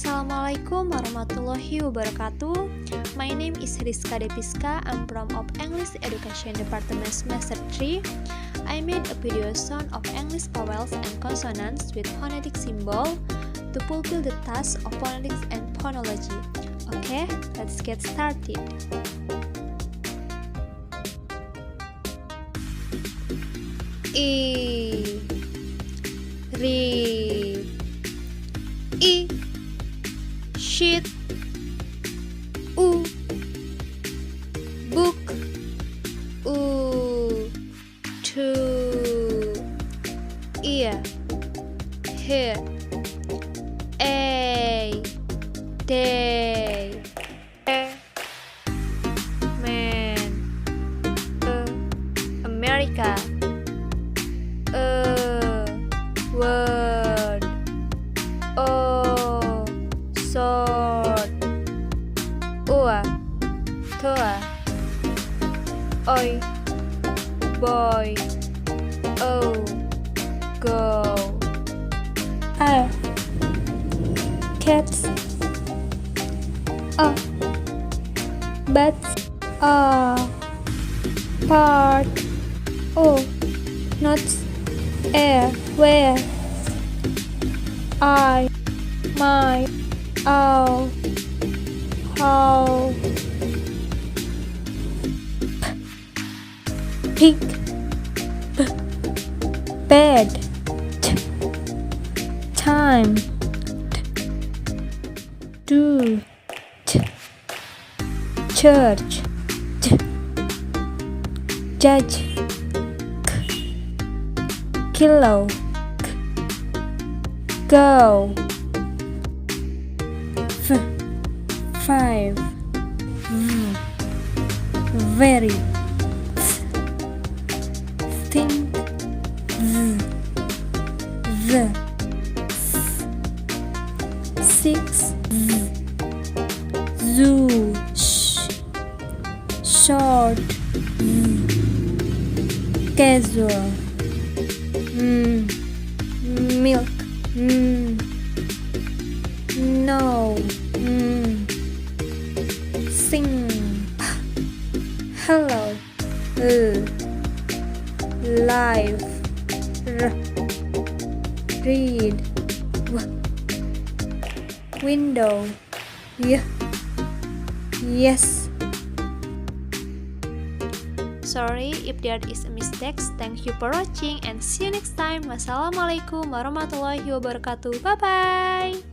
Assalamualaikum warahmatullahi wabarakatuh. My name is Rizka Depiska. I'm from of English Education Department Semester 3. I made a video sound of English vowels and consonants with phonetic symbol to fulfill the task of phonetics and phonology. Okay, let's get started. I, read, I, sheet, U, book, U, to, ear, hear, A, day, man, America, word, O, sword, ua, toa, oi, boy, o, go, a, cats, a, bats, a, part, o, nuts, air, where, I, my, ow, how, pig, bed, time, do, church, judge, kilo, go, five, very, think, the, six, zoo, short, casual, milk, no, sing, hello, live, read, window, yes. Sorry if there is a mistake. Thank you for watching and see you next time. Wassalamualaikum warahmatullahi wabarakatuh. Bye bye.